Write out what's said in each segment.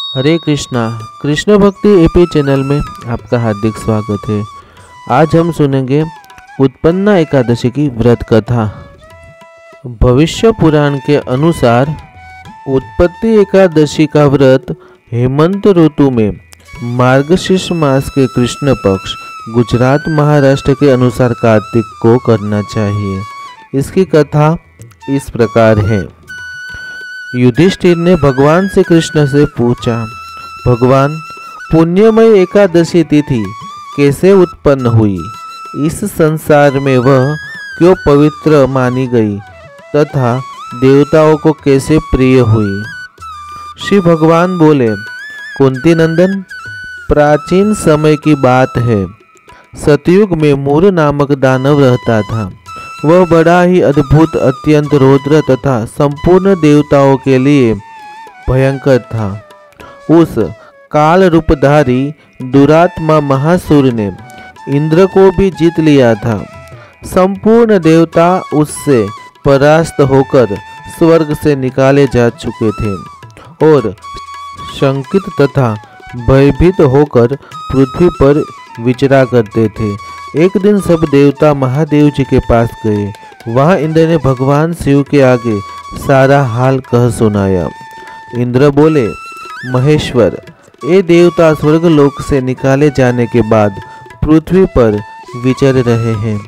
हरे कृष्णा। कृष्ण भक्ति AP channel में आपका हार्दिक स्वागत है। आज हम सुनेंगे उत्पन्ना एकादशी की व्रत कथा। भविष्य पुराण के अनुसार उत्पत्ति एकादशी का व्रत हेमंत ऋतु में मार्गशीर्ष मास के कृष्ण पक्ष गुजरात महाराष्ट्र के अनुसार कार्तिक को करना चाहिए। इसकी कथा इस प्रकार है। युधिष्ठिर ने भगवान श्री कृष्ण से पूछा, भगवान, पुण्यमय एकादशी तिथि कैसे उत्पन्न हुई? इस संसार में वह क्यों पवित्र मानी गई तथा देवताओं को कैसे प्रिय हुई? श्री भगवान बोले, कुंती नंदन, प्राचीन समय की बात है। सतयुग में मूर नामक दानव रहता था। वह बड़ा ही अद्भुत, अत्यंत रौद्र तथा संपूर्ण देवताओं के लिए भयंकर था। उस काल रूपधारी दुरात्मा महासुर ने इंद्र को भी जीत लिया था। संपूर्ण देवता उससे परास्त होकर स्वर्ग से निकाले जा चुके थे और शंकित तथा भयभीत होकर पृथ्वी पर विचरा करते थे। एक दिन सब देवता महादेव जी के पास गए। वहाँ इंद्र ने भगवान शिव के आगे सारा हाल कह सुनाया। इंद्र बोले, महेश्वर, ये देवता स्वर्गलोक से निकाले जाने के बाद पृथ्वी पर विचर रहे हैं।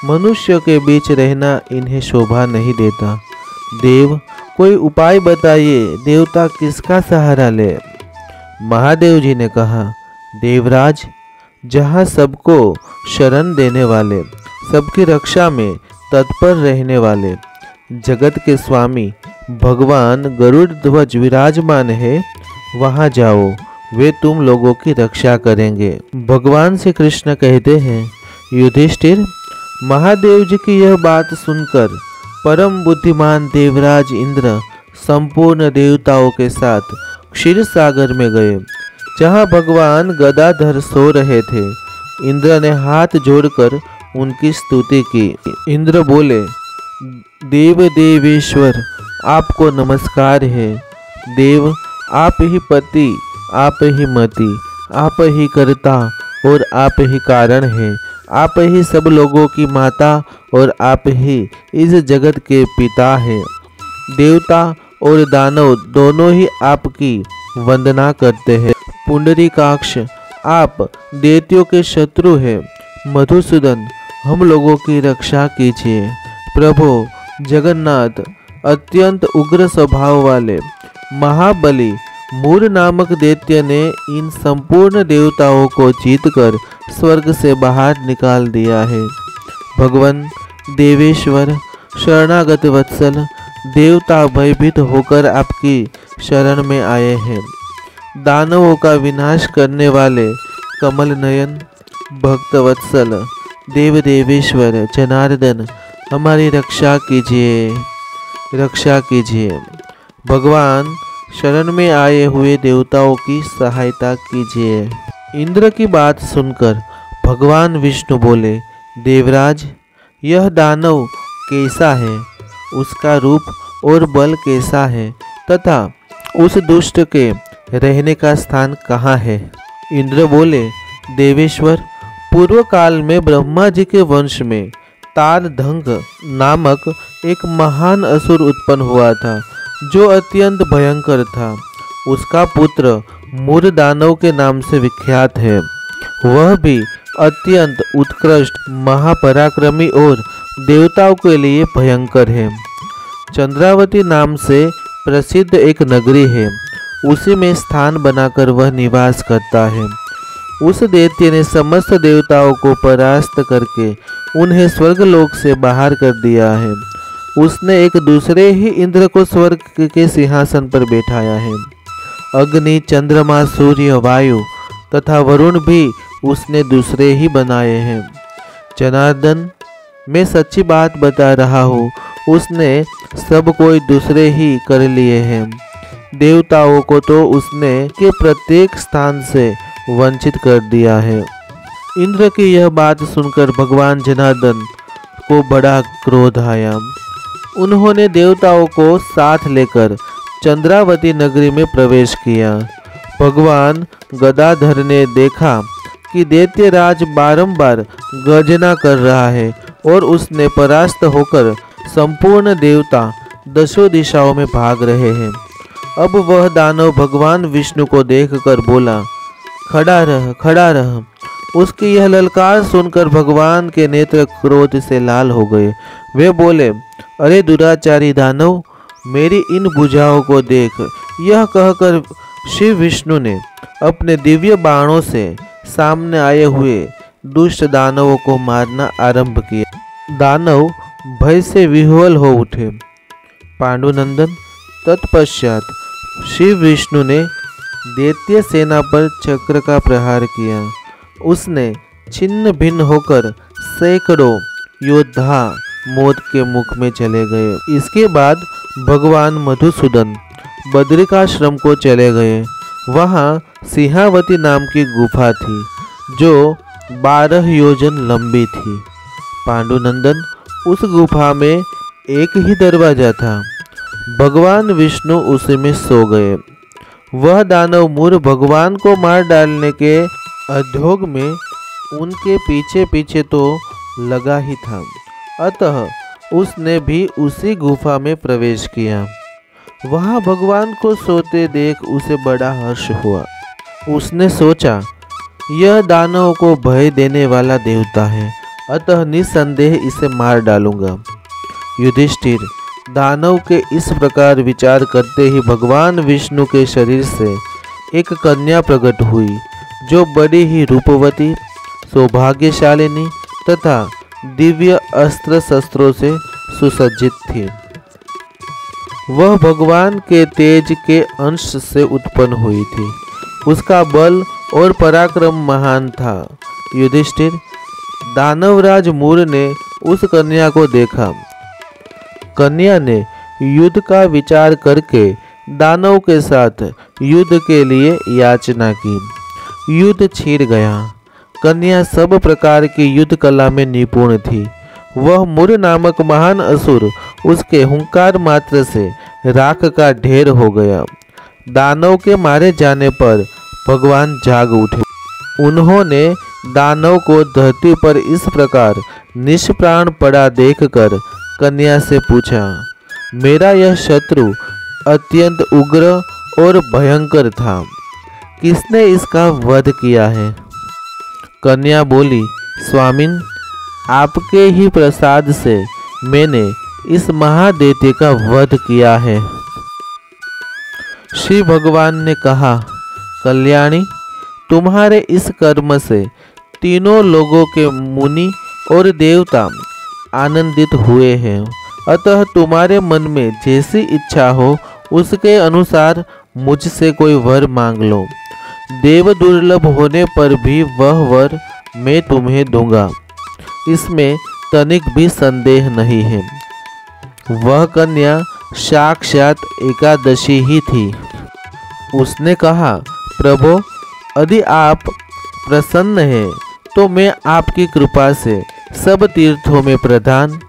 मनुष्य के बीच रहना इन्हें शोभा नहीं देता। देव, कोई उपाय बताइए, देवता किसका सहारा ले? महादेव जी ने कहा, देवराज, जहाँ सबको शरण देने वाले, सबकी रक्षा में तत्पर रहने वाले जगत के स्वामी भगवान गरुड़ ध्वज विराजमान है, वहाँ जाओ, वे तुम लोगों की रक्षा करेंगे। भगवान श्री कृष्ण कहते हैं, युधिष्ठिर, महादेव जी की यह बात सुनकर परम बुद्धिमान देवराज इंद्र संपूर्ण देवताओं के साथ क्षीर सागर में गए, जहाँ भगवान गदाधर सो रहे थे। इंद्र ने हाथ जोड़कर उनकी स्तुति की। इंद्र बोले, देव देवेश्वर, आपको नमस्कार है। देव, आप ही पति, आप ही मति, आप ही कर्ता और आप ही कारण हैं। आप ही सब लोगों की माता और आप ही इस जगत के पिता हैं। देवता और दानव दोनों ही आपकी वंदना करते हैं। पुंडरीकाक्ष, आप दैत्यों के शत्रु हैं। मधुसूदन, हम लोगों की रक्षा कीजिए। प्रभु जगन्नाथ, अत्यंत उग्र स्वभाव वाले महाबली मूर नामक दैत्य ने इन संपूर्ण देवताओं को जीतकर स्वर्ग से बाहर निकाल दिया है। भगवान देवेश्वर, शरणागत वत्सल, देवता भयभीत होकर आपकी शरण में आए हैं। दानवों का विनाश करने वाले कमल नयन, भक्त वत्सल, देव देवेश्वर जनार्दन, हमारी रक्षा कीजिए, रक्षा कीजिए। भगवान, शरण में आए हुए देवताओं की सहायता कीजिए। इंद्र की बात सुनकर भगवान विष्णु बोले, देवराज, यह दानव कैसा है? उसका रूप और बल कैसा है तथा उस दुष्ट के रहने का स्थान कहाँ है? इंद्र बोले, देवेश्वर, पूर्व काल में ब्रह्मा जी के वंश में तारधंग नामक एक महान असुर उत्पन्न हुआ था, जो अत्यंत भयंकर था। उसका पुत्र मूर दानव के नाम से विख्यात है। वह भी अत्यंत उत्कृष्ट, महापराक्रमी और देवताओं के लिए भयंकर है। चंद्रावती नाम से प्रसिद्ध एक नगरी है, उसी में स्थान बनाकर वह निवास करता है। उस दैत्य ने समस्त देवताओं को परास्त करके उन्हें स्वर्गलोक से बाहर कर दिया है। उसने एक दूसरे ही इंद्र को स्वर्ग के सिंहासन पर बैठाया है। अग्नि, चंद्रमा, सूर्य, वायु तथा वरुण भी उसने दूसरे ही बनाए हैं। जनार्दन, मैं सच्ची बात बता रहा हूँ, उसने सब कोई दूसरे ही कर लिए हैं। देवताओं को तो उसने के प्रत्येक स्थान से वंचित कर दिया है। इंद्र की यह बात सुनकर भगवान जनार्दन को बड़ा क्रोध आया। उन्होंने देवताओं को साथ लेकर चंद्रावती नगरी में प्रवेश किया। भगवान गदाधर ने देखा कि दैत्यराज बारंबार गर्जना कर रहा है और उसने परास्त होकर संपूर्ण देवता दसों दिशाओं में भाग रहे हैं। अब वह दानव भगवान विष्णु को देखकर बोला, खड़ा रह, खड़ा रह। उसकी यह ललकार सुनकर भगवान के नेत्र क्रोध से लाल हो गए। वे बोले, अरे दुराचारी दानव, मेरी इन भुजाओं को देख। यह कहकर शिव विष्णु ने अपने दिव्य बाणों से सामने आए हुए दुष्ट दानवों को मारना आरंभ किया। दानव भय से विह्वल हो उठे। पांडुनंदन, तत्पश्चात शिव विष्णु ने दैत्य सेना पर चक्र का प्रहार किया। उसने छिन्न भिन्न होकर सैकड़ों योद्धा मौत के मुख में चले गए। इसके बाद भगवान मधुसूदन बद्रिकाश्रम को चले गए। वहाँ सिंहावती नाम की गुफा थी जो 12 योजन लंबी थी। पांडुनंदन, उस गुफा में एक ही दरवाजा था। भगवान विष्णु उसी में सो गए। वह दानव मूर भगवान को मार डालने के उद्योग में उनके पीछे पीछे तो लगा ही था, अतः उसने भी उसी गुफा में प्रवेश किया। वहाँ भगवान को सोते देख उसे बड़ा हर्ष हुआ। उसने सोचा, यह दानव को भय देने वाला देवता है, अतः निस्संदेह इसे मार डालूंगा। युधिष्ठिर, दानव के इस प्रकार विचार करते ही भगवान विष्णु के शरीर से एक कन्या प्रकट हुई जो बड़ी ही रूपवती, सौभाग्यशालिनी तथा दिव्य अस्त्र शस्त्रों से सुसज्जित थी। वह भगवान के तेज के अंश से उत्पन्न हुई थी। उसका बल और पराक्रम महान था। युधिष्ठिर, दानवराज मूर ने उस कन्या को देखा। कन्या ने युद्ध का विचार करके दानव के साथ युद्ध के लिए याचना की। युद्ध छिड़ गया। कन्या सब प्रकार की युद्ध कला में निपुण थी। वह मूर नामक महान असुर उसके हुंकार मात्र से राख का ढेर हो गया। दानव के मारे जाने पर भगवान जाग उठे। उन्होंने दानव को धरती पर इस प्रकार निष्प्राण पड़ा देखकर कन्या से पूछा, मेरा यह शत्रु अत्यंत उग्र और भयंकर था, किसने इसका वध किया है? कन्या बोली, स्वामिन, आपके ही प्रसाद से मैंने इस महादैत्य का वध किया है। श्री भगवान ने कहा, कल्याणी, तुम्हारे इस कर्म से तीनों लोगों के मुनि और देवता आनंदित हुए हैं, अतः तुम्हारे मन में जैसी इच्छा हो उसके अनुसार मुझसे कोई वर मांग लो। देव दुर्लभ होने पर भी वह वर मैं तुम्हें दूंगा, इसमें तनिक भी संदेह नहीं है। वह कन्या साक्षात एकादशी ही थी। उसने कहा, प्रभो, यदि आप प्रसन्न हैं तो मैं आपकी कृपा से सब तीर्थों में प्रधान,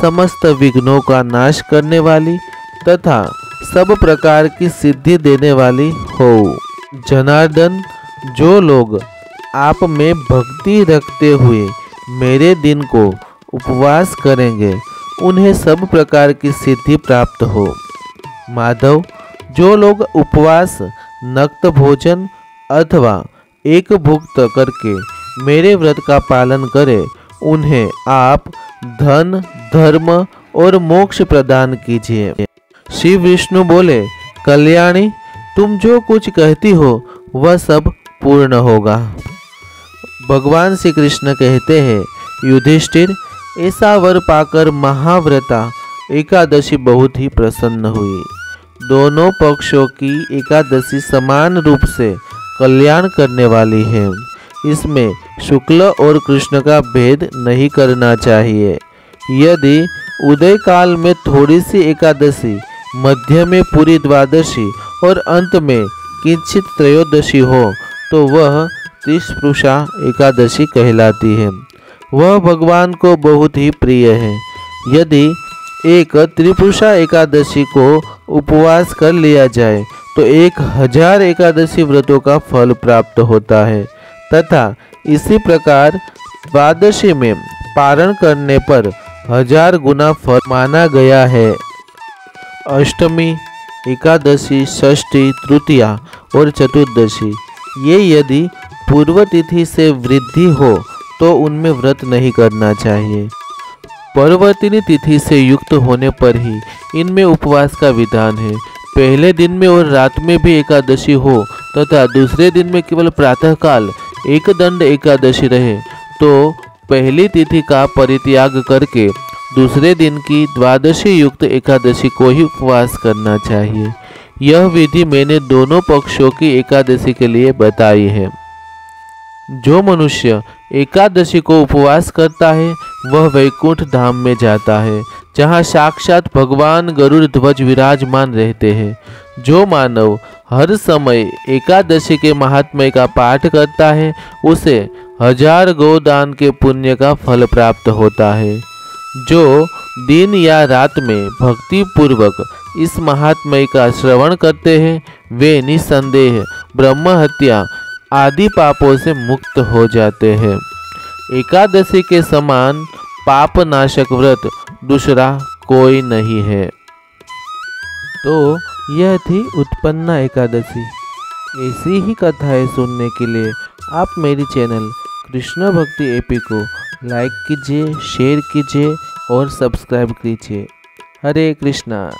समस्त विघ्नों का नाश करने वाली तथा सब प्रकार की सिद्धि देने वाली हो। जनार्दन, जो लोग आप में भक्ति रखते हुए मेरे दिन को उपवास करेंगे उन्हें सब प्रकार की सिद्धि प्राप्त हो। माधव, जो लोग उपवास, नक्त भोजन अथवा एक भुक्त करके मेरे व्रत का पालन करें उन्हें आप धन, धर्म और मोक्ष प्रदान कीजिए। श्री विष्णु बोले, कल्याणी, तुम जो कुछ कहती हो वह सब पूर्ण होगा। भगवान श्री कृष्ण कहते हैं, युधिष्ठिर, ऐसा वर पाकर महाव्रता एकादशी बहुत ही प्रसन्न हुई। दोनों पक्षों की एकादशी समान रूप से कल्याण करने वाली है। इसमें शुक्ल और कृष्ण का भेद नहीं करना चाहिए। यदि उदय काल में थोड़ी सी एकादशी, मध्य में पूरी द्वादशी और अंत में किंचित त्रयोदशी हो तो वह त्रिपुरुषा एकादशी कहलाती है। वह भगवान को बहुत ही प्रिय है। यदि एक त्रिपुरुषा एकादशी को उपवास कर लिया जाए तो 1000 एकादशी व्रतों का फल प्राप्त होता है तथा इसी प्रकार द्वादशी में पारण करने पर 1000 गुना फल माना गया है। अष्टमी, एकादशी, षष्ठी, तृतीया और चतुर्दशी ये यदि पूर्व तिथि से वृद्धि हो तो उनमें व्रत नहीं करना चाहिए। परवर्तिनी तिथि से युक्त होने पर ही इनमें उपवास का विधान है। पहले दिन में और रात में भी एकादशी हो तथा दूसरे दिन में केवल प्रातःकाल एकदंड एकादशी रहे तो पहली तिथि का परित्याग करके दूसरे दिन की द्वादशी युक्त एकादशी को ही उपवास करना चाहिए। यह विधि मैंने दोनों पक्षों की एकादशी के लिए बताई है। जो मनुष्य एकादशी को उपवास करता है वह वैकुंठ धाम में जाता है जहाँ साक्षात भगवान गरुड़ ध्वज विराजमान रहते हैं। जो मानव हर समय एकादशी के महात्म्य का पाठ करता है उसे 1000 गोदान के पुण्य का फल प्राप्त होता है। जो दिन या रात में भक्ति पूर्वक इस महात्म्य का श्रवण करते हैं वे निसंदेह ब्रह्म हत्या आदि पापों से मुक्त हो जाते हैं। एकादशी के समान पाप नाशक व्रत दूसरा कोई नहीं है। तो यह थी उत्पन्ना एकादशी। ऐसी ही कथाएं सुनने के लिए आप मेरी चैनल कृष्ण भक्ति एपी को लाइक कीजिए, शेयर कीजिए और सब्सक्राइब कीजिए। हरे कृष्णा।